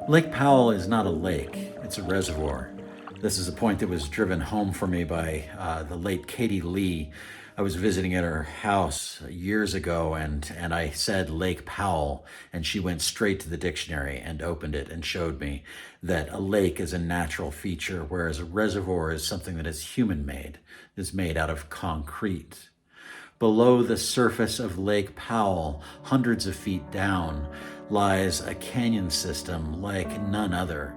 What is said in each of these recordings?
Lake Powell is not a lake, it's a reservoir. This is a point that was driven home for me by the late Katie Lee. I was visiting at her house years ago and I said Lake Powell, and she went straight to the dictionary and opened it and showed me that a lake is a natural feature, whereas a reservoir is something that is human made, is made out of concrete. Below the surface of Lake Powell, hundreds of feet down, lies a canyon system like none other.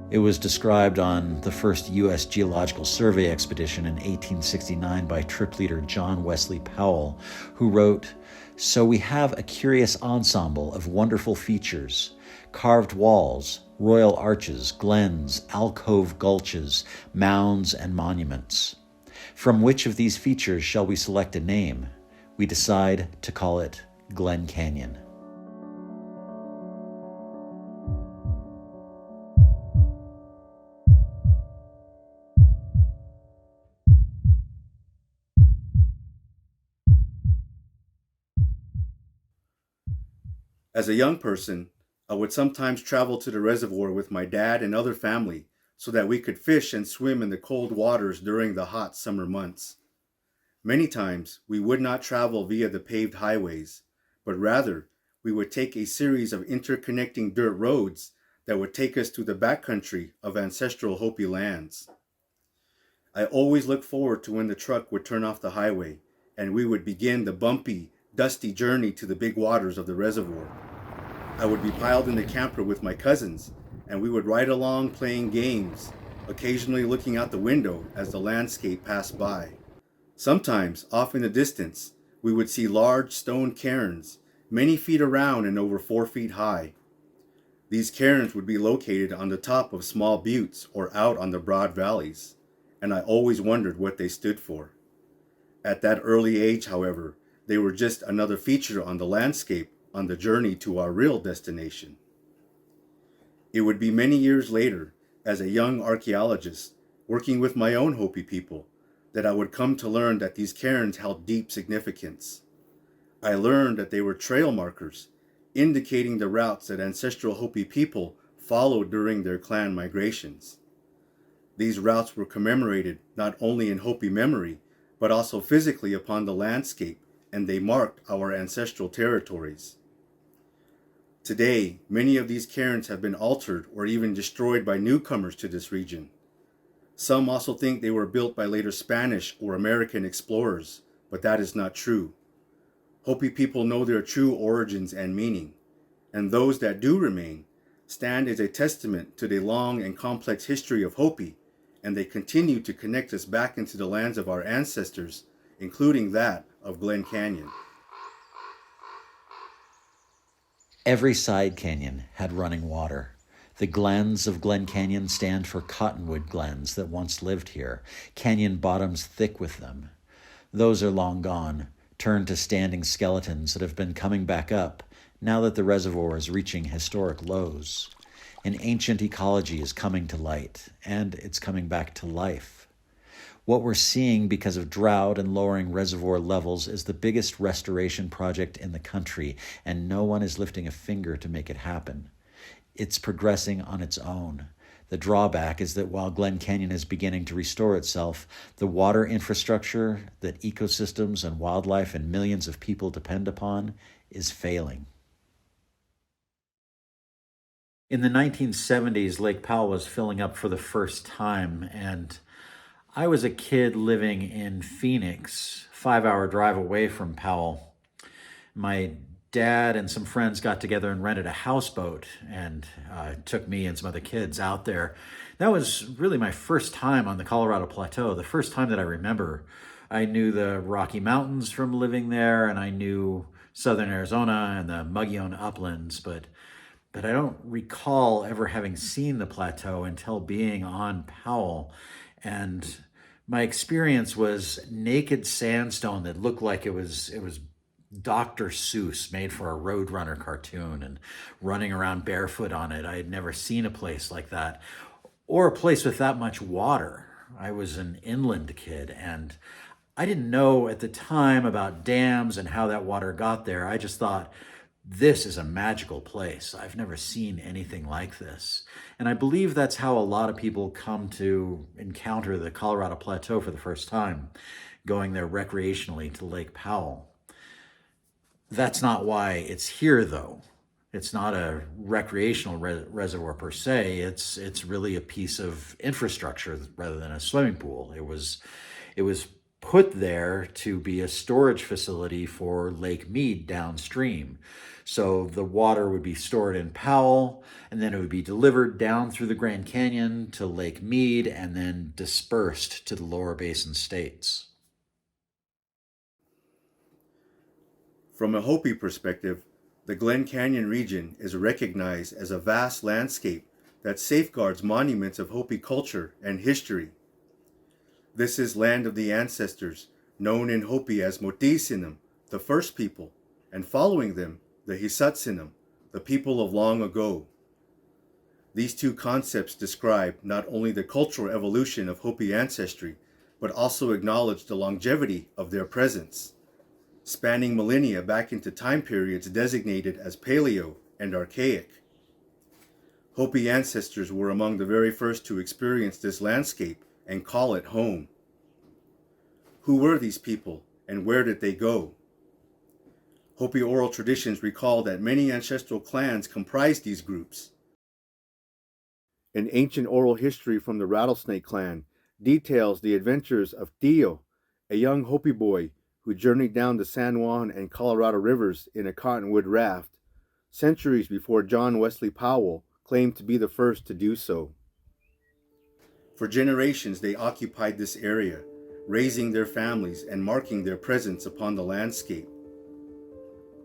It was described on the first U.S. Geological Survey expedition in 1869 by trip leader John Wesley Powell, who wrote, "So we have a curious ensemble of wonderful features, carved walls, royal arches, glens, alcove gulches, mounds, and monuments. From which of these features shall we select a name? We decide to call it Glen Canyon." As a young person, I would sometimes travel to the reservoir with my dad and other family so that we could fish and swim in the cold waters during the hot summer months. Many times, we would not travel via the paved highways, but rather, we would take a series of interconnecting dirt roads that would take us to the backcountry of ancestral Hopi lands. I always looked forward to when the truck would turn off the highway and we would begin the bumpy, dusty journey to the big waters of the reservoir. I would be piled in the camper with my cousins, and we would ride along playing games, occasionally looking out the window as the landscape passed by. Sometimes, off in the distance, we would see large stone cairns, many feet around and over 4 feet high. These cairns would be located on the top of small buttes or out on the broad valleys, and I always wondered what they stood for. At that early age, however, they were just another feature on the landscape on the journey to our real destination. It would be many years later, as a young archaeologist, working with my own Hopi people, that I would come to learn that these cairns held deep significance. I learned that they were trail markers, indicating the routes that ancestral Hopi people followed during their clan migrations. These routes were commemorated not only in Hopi memory, but also physically upon the landscape, and they marked our ancestral territories. Today, many of these cairns have been altered or even destroyed by newcomers to this region. Some also think they were built by later Spanish or American explorers, but that is not true. Hopi people know their true origins and meaning, and those that do remain stand as a testament to the long and complex history of Hopi, and they continue to connect us back into the lands of our ancestors, including that of Glen Canyon. Every side canyon had running water. The glens of Glen Canyon stand for cottonwood glens that once lived here, canyon bottoms thick with them. Those are long gone, turned to standing skeletons that have been coming back up now that the reservoir is reaching historic lows. An ancient ecology is coming to light, and it's coming back to life. What we're seeing because of drought and lowering reservoir levels is the biggest restoration project in the country, and no one is lifting a finger to make it happen. It's progressing on its own. The drawback is that while Glen Canyon is beginning to restore itself, the water infrastructure that ecosystems and wildlife and millions of people depend upon is failing. In the 1970s, Lake Powell was filling up for the first time, and I was a kid living in Phoenix, 5-hour drive away from Powell. My dad and some friends got together and rented a houseboat and took me and some other kids out there. That was really my first time on the Colorado Plateau, the first time that I remember. I knew the Rocky Mountains from living there, and I knew southern Arizona and the Mogollon uplands, but but I don't recall ever having seen the plateau until being on Powell. And my experience was naked sandstone that looked like it was Dr. Seuss made for a Roadrunner cartoon, and running around barefoot on it. I had never seen a place like that, or a place with that much water. I was an inland kid, and I didn't know at the time about dams and how that water got there. I just thought, this is a magical place. I've never seen anything like this. And I believe that's how a lot of people come to encounter the Colorado Plateau for the first time, going there recreationally to Lake Powell. That's not why it's here, though. It's not a recreational reservoir per se. It's really a piece of infrastructure rather than a swimming pool. It was put there to be a storage facility for Lake Mead downstream. So the water would be stored in Powell, and then it would be delivered down through the Grand Canyon to Lake Mead, and then dispersed to the lower basin states. From a Hopi perspective, the Glen Canyon region is recognized as a vast landscape that safeguards monuments of Hopi culture and history. This is land of the ancestors, known in Hopi as Motisinum, the first people, and following them, the Hisatsinum, the people of long ago. These two concepts describe not only the cultural evolution of Hopi ancestry, but also acknowledge the longevity of their presence, spanning millennia back into time periods designated as Paleo and Archaic. Hopi ancestors were among the very first to experience this landscape and call it home. Who were these people, and where did they go? Hopi oral traditions recall that many ancestral clans comprised these groups. An ancient oral history from the Rattlesnake Clan details the adventures of Tio, a young Hopi boy who journeyed down the San Juan and Colorado rivers in a cottonwood raft, centuries before John Wesley Powell claimed to be the first to do so. For generations they occupied this area, raising their families and marking their presence upon the landscape.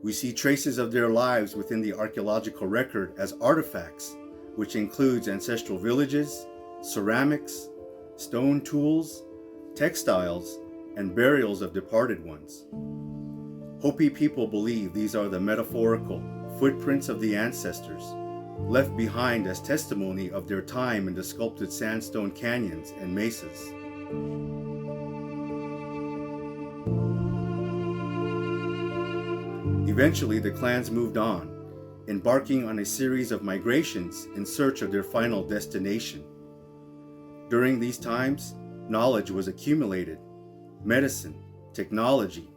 We see traces of their lives within the archaeological record as artifacts, which includes ancestral villages, ceramics, stone tools, textiles, and burials of departed ones. Hopi people believe these are the metaphorical footprints of the ancestors, left behind as testimony of their time in the sculpted sandstone canyons and mesas. Eventually, the clans moved on, embarking on a series of migrations in search of their final destination. During these times, knowledge was accumulated: medicine, technology,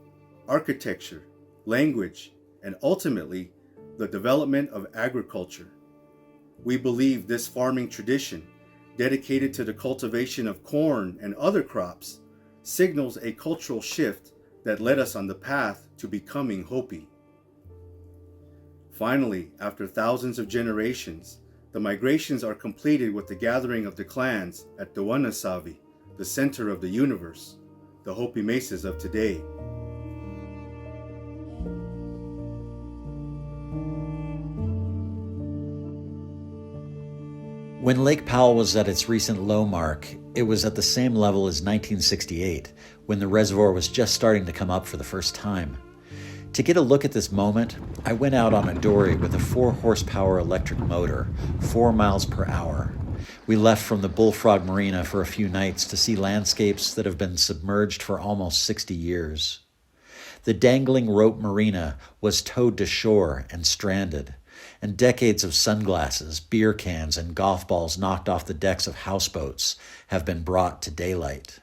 architecture, language, and ultimately, the development of agriculture. We believe this farming tradition, dedicated to the cultivation of corn and other crops, signals a cultural shift that led us on the path to becoming Hopi. Finally, after thousands of generations, the migrations are completed with the gathering of the clans at Dawanasavi, the center of the universe, the Hopi mesas of today. When Lake Powell was at its recent low mark, it was at the same level as 1968, when the reservoir was just starting to come up for the first time. To get a look at this moment, I went out on a dory with a 4-horsepower electric motor, 4 miles per hour. We left from the Bullfrog Marina for a few nights to see landscapes that have been submerged for almost 60 years. The dangling rope marina was towed to shore and stranded, and decades of sunglasses, beer cans, and golf balls knocked off the decks of houseboats have been brought to daylight.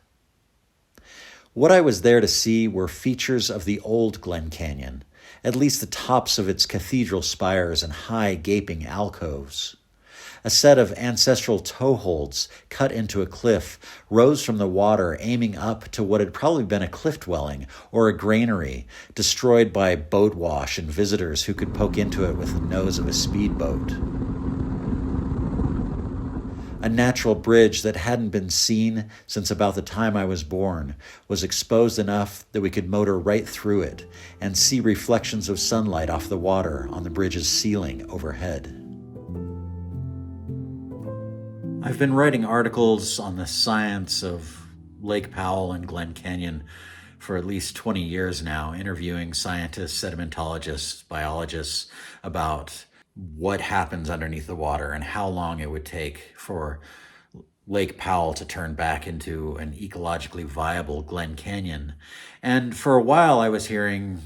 What I was there to see were features of the old Glen Canyon, at least the tops of its cathedral spires and high gaping alcoves. A set of ancestral toeholds cut into a cliff rose from the water, aiming up to what had probably been a cliff dwelling or a granary, destroyed by boat wash and visitors who could poke into it with the nose of a speedboat. A natural bridge that hadn't been seen since about the time I was born was exposed enough that we could motor right through it and see reflections of sunlight off the water on the bridge's ceiling overhead. I've been writing articles on the science of Lake Powell and Glen Canyon for at least 20 years now, interviewing scientists, sedimentologists, biologists about what happens underneath the water and how long it would take for Lake Powell to turn back into an ecologically viable Glen Canyon. And for a while, I was hearing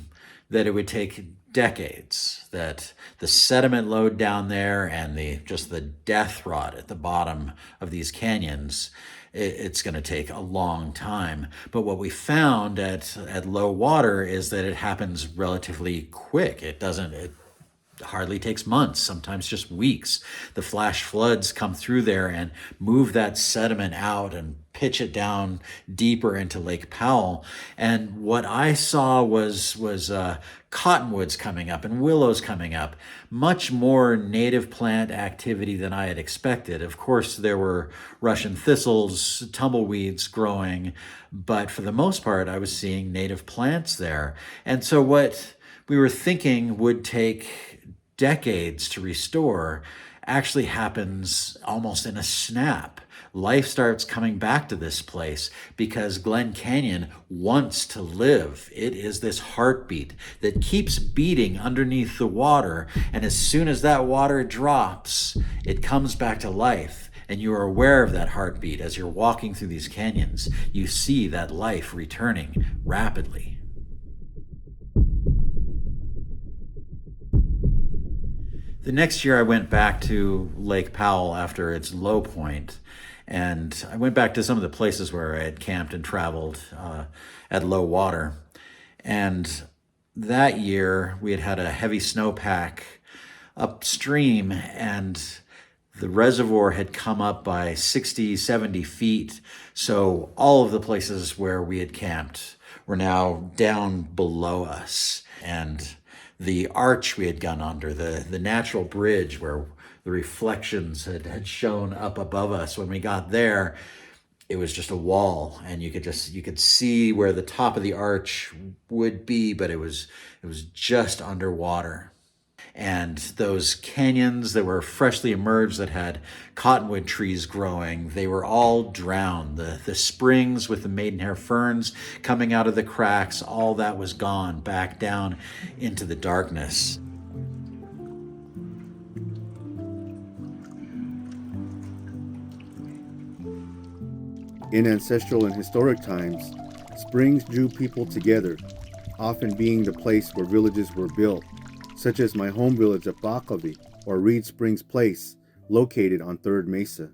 that it would take decades, that the sediment load down there and just the death rot at the bottom of these canyons, it's going to take a long time. But what we found at low water is that it happens relatively quick. It hardly takes months, sometimes just weeks. The flash floods come through there and move that sediment out and pitch it down deeper into Lake Powell. And what I saw was cottonwoods coming up and willows coming up, much more native plant activity than I had expected. Of course, there were Russian thistles, tumbleweeds growing, but for the most part, I was seeing native plants there. And so what we were thinking would take decades to restore actually happens almost in a snap. Life starts coming back to this place because Glen Canyon wants to live. It is this heartbeat that keeps beating underneath the water, and as soon as that water drops, it comes back to life. And you are aware of that heartbeat as you're walking through these canyons. You see that life returning rapidly. The next year I went back to Lake Powell after its low point, and I went back to some of the places where I had camped and traveled at low water. And that year we had had a heavy snowpack upstream, and the reservoir had come up by 60, 70 feet. So all of the places where we had camped were now down below us. And the arch we had gone under, the natural bridge where the reflections had shown up above us, when we got there, it was just a wall, and you could see where the top of the arch would be, but it was just underwater. And those canyons that were freshly emerged that had cottonwood trees growing, they were all drowned. The springs with the maidenhair ferns coming out of the cracks, all that was gone back down into the darkness. In ancestral and historic times, springs drew people together, often being the place where villages were built, such as my home village of Paaqavi, or Reed Springs Place, located on Third Mesa.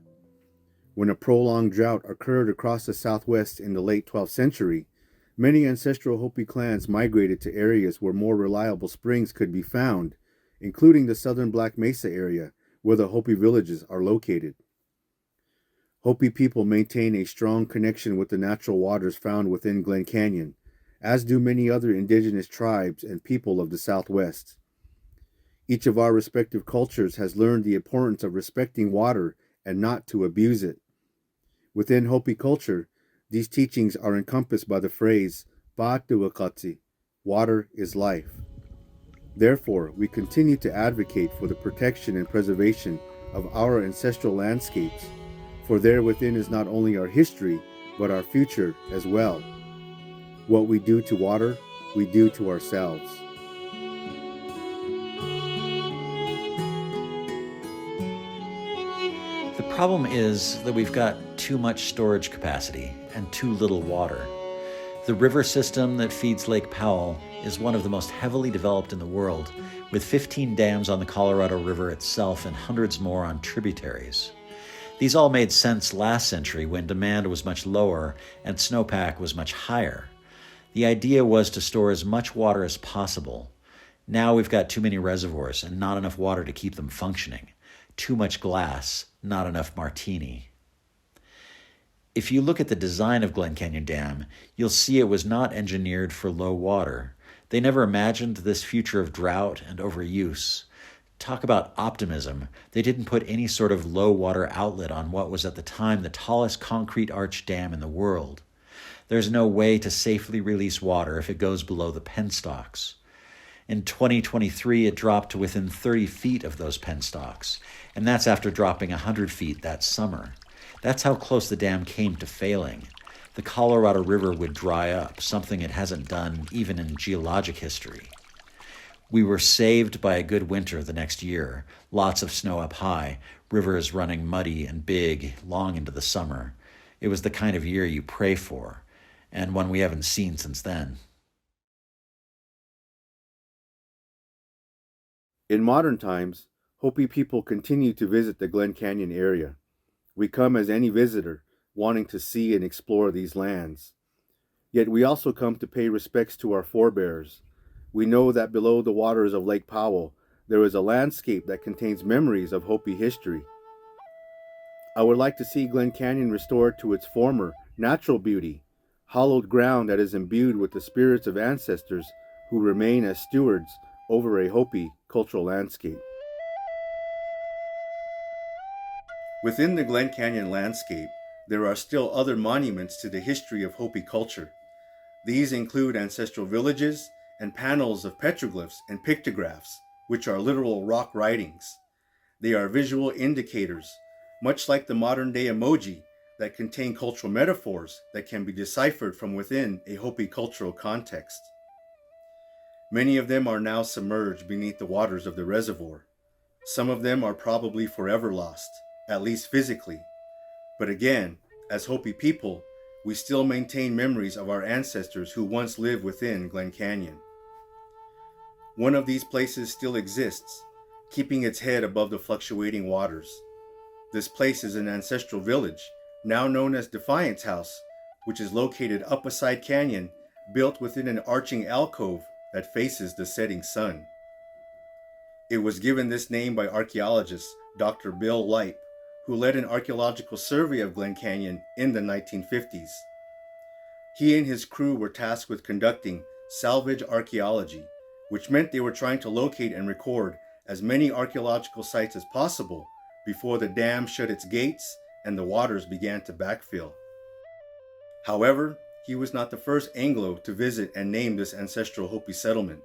When a prolonged drought occurred across the Southwest in the late 12th century, many ancestral Hopi clans migrated to areas where more reliable springs could be found, including the southern Black Mesa area, where the Hopi villages are located. Hopi people maintain a strong connection with the natural waters found within Glen Canyon, as do many other indigenous tribes and people of the Southwest. Each of our respective cultures has learned the importance of respecting water and not to abuse it. Within Hopi culture, these teachings are encompassed by the phrase, "Paaqavi," water is life. Therefore, we continue to advocate for the protection and preservation of our ancestral landscapes, for there within is not only our history, but our future as well. What we do to water, we do to ourselves. The problem is that we've got too much storage capacity and too little water. The river system that feeds Lake Powell is one of the most heavily developed in the world, with 15 dams on the Colorado River itself and hundreds more on tributaries. These all made sense last century when demand was much lower and snowpack was much higher. The idea was to store as much water as possible. Now we've got too many reservoirs and not enough water to keep them functioning. Too much glass, not enough martini. If you look at the design of Glen Canyon Dam, you'll see it was not engineered for low water. They never imagined this future of drought and overuse. Talk about optimism. They didn't put any sort of low water outlet on what was at the time the tallest concrete arch dam in the world. There's no way to safely release water if it goes below the penstocks. In 2023, it dropped to within 30 feet of those penstocks, and that's after dropping 100 feet that summer. That's how close the dam came to failing. The Colorado River would dry up, something it hasn't done even in geologic history. We were saved by a good winter the next year. Lots of snow up high, rivers running muddy and big long into the summer. It was the kind of year you pray for, and one we haven't seen since then. In modern times, Hopi people continue to visit the Glen Canyon area. We come as any visitor, wanting to see and explore these lands. Yet we also come to pay respects to our forebears. We know that below the waters of Lake Powell, there is a landscape that contains memories of Hopi history. I would like to see Glen Canyon restored to its former natural beauty, hallowed ground that is imbued with the spirits of ancestors who remain as stewards over a Hopi cultural landscape. Within the Glen Canyon landscape, there are still other monuments to the history of Hopi culture. These include ancestral villages and panels of petroglyphs and pictographs, which are literal rock writings. They are visual indicators, much like the modern-day emoji, that contain cultural metaphors that can be deciphered from within a Hopi cultural context. Many of them are now submerged beneath the waters of the reservoir. Some of them are probably forever lost, at least physically. But again, as Hopi people, we still maintain memories of our ancestors who once lived within Glen Canyon. One of these places still exists, keeping its head above the fluctuating waters. This place is an ancestral village, now known as Defiance House, which is located up a side canyon built within an arching alcove that faces the setting sun. It was given this name by archaeologist Dr. Bill Lipe, who led an archaeological survey of Glen Canyon in the 1950s. He and his crew were tasked with conducting salvage archaeology, which meant they were trying to locate and record as many archaeological sites as possible before the dam shut its gates and the waters began to backfill. However, he was not the first Anglo to visit and name this ancestral Hopi settlement.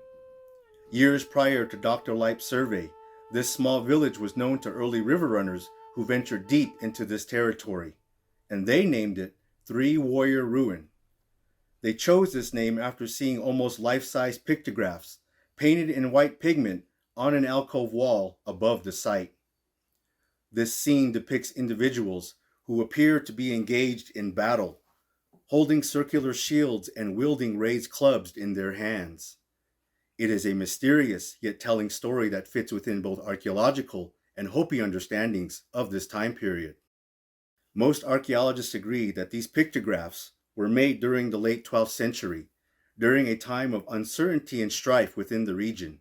Years prior to Dr. Lipe's survey, this small village was known to early river runners who ventured deep into this territory, and they named it Three Warrior Ruin. They chose this name after seeing almost life-size pictographs painted in white pigment on an alcove wall above the site. This scene depicts individuals who appear to be engaged in battle, holding circular shields and wielding raised clubs in their hands. It is a mysterious yet telling story that fits within both archaeological and Hopi understandings of this time period. Most archaeologists agree that these pictographs were made during the late 12th century, during a time of uncertainty and strife within the region.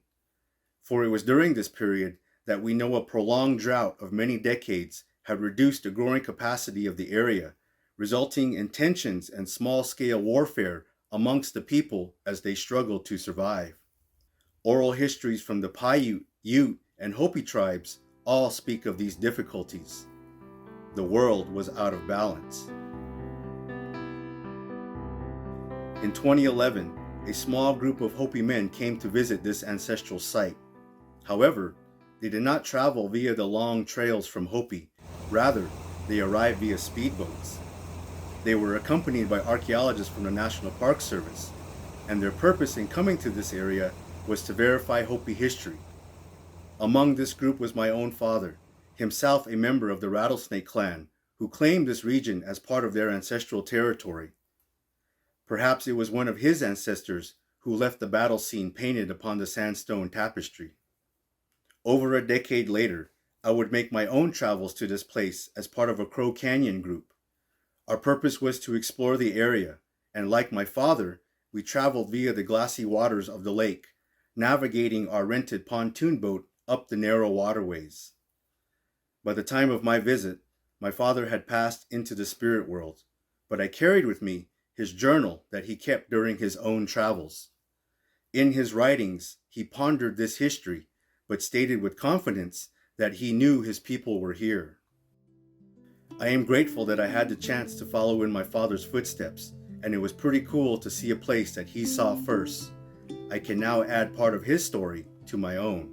For it was during this period that we know a prolonged drought of many decades had reduced the growing capacity of the area, resulting in tensions and small-scale warfare amongst the people as they struggled to survive. Oral histories from the Paiute, Ute, and Hopi tribes all speak of these difficulties. The world was out of balance. In 2011, a small group of Hopi men came to visit this ancestral site. However, they did not travel via the long trails from Hopi. Rather, they arrived via speedboats. They were accompanied by archaeologists from the National Park Service, and their purpose in coming to this area was to verify Hopi history. Among this group was my own father, himself a member of the Rattlesnake Clan, who claimed this region as part of their ancestral territory. Perhaps it was one of his ancestors who left the battle scene painted upon the sandstone tapestry. Over a decade later, I would make my own travels to this place as part of a Crow Canyon group. Our purpose was to explore the area, and like my father, we traveled via the glassy waters of the lake, navigating our rented pontoon boat up the narrow waterways. By the time of my visit, my father had passed into the spirit world, but I carried with me his journal that he kept during his own travels. In his writings, he pondered this history, but stated with confidence that he knew his people were here. I am grateful that I had the chance to follow in my father's footsteps, and it was pretty cool to see a place that he saw first. I can now add part of his story to my own.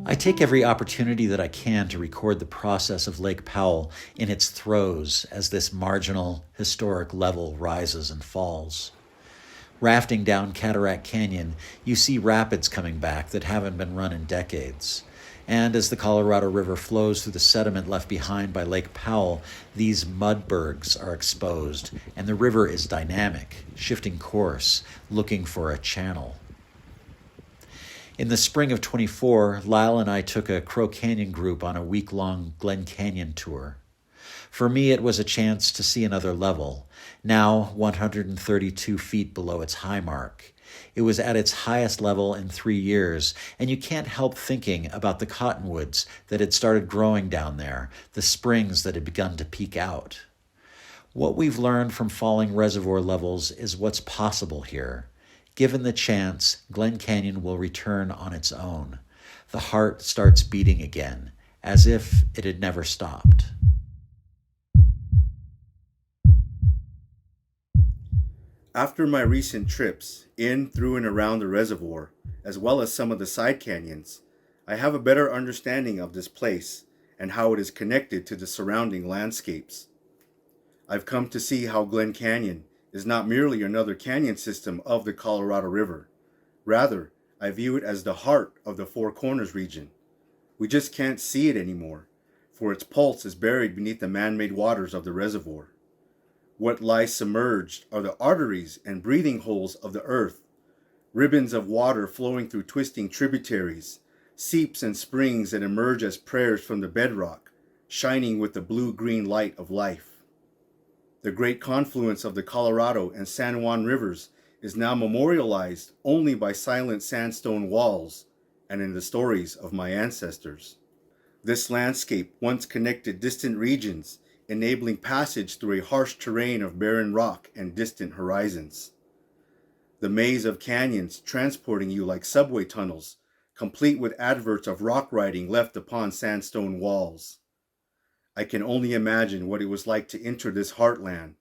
I take every opportunity that I can to record the process of Lake Powell in its throes as this marginal historic level rises and falls. Rafting down Cataract Canyon, you see rapids coming back that haven't been run in decades. And as the Colorado River flows through the sediment left behind by Lake Powell, these mudbergs are exposed, and the river is dynamic, shifting course, looking for a channel. In the spring of 24, Lyle and I took a Crow Canyon group on a week-long Glen Canyon tour. For me, it was a chance to see another level, now 132 feet below its high mark. It was at its highest level in 3 years, and you can't help thinking about the cottonwoods that had started growing down there, the springs that had begun to peak out. What we've learned from falling reservoir levels is what's possible here. Given the chance, Glen Canyon will return on its own. The heart starts beating again, as if it had never stopped. After my recent trips in, through, and around the reservoir, as well as some of the side canyons, I have a better understanding of this place and how it is connected to the surrounding landscapes. I've come to see how Glen Canyon is not merely another canyon system of the Colorado River. Rather, I view it as the heart of the Four Corners region. We just can't see it anymore, for its pulse is buried beneath the man-made waters of the reservoir. What lies submerged are the arteries and breathing holes of the earth, ribbons of water flowing through twisting tributaries, seeps and springs that emerge as prayers from the bedrock, shining with the blue-green light of life. The great confluence of the Colorado and San Juan rivers is now memorialized only by silent sandstone walls and in the stories of my ancestors. This landscape once connected distant regions, enabling passage through a harsh terrain of barren rock and distant horizons. The maze of canyons transporting you like subway tunnels, complete with adverts of rock writing left upon sandstone walls. I can only imagine what it was like to enter this heartland,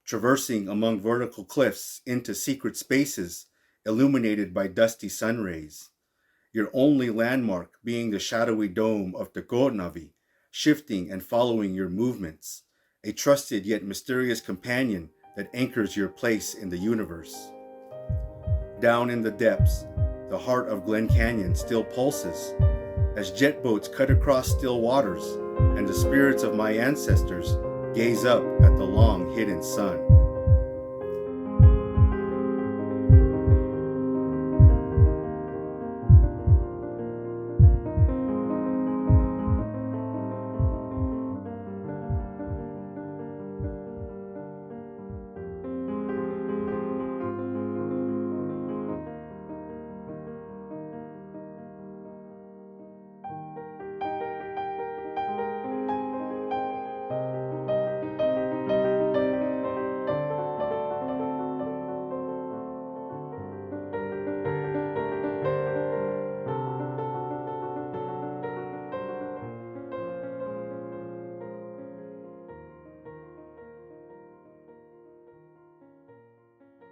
traversing among vertical cliffs into secret spaces illuminated by dusty sun rays. Your only landmark being the shadowy dome of Paaqavi, shifting and following your movements, a trusted yet mysterious companion that anchors your place in the universe. Down in the depths, the heart of Glen Canyon still pulses as jet boats cut across still waters and the spirits of my ancestors gaze up at the long hidden sun.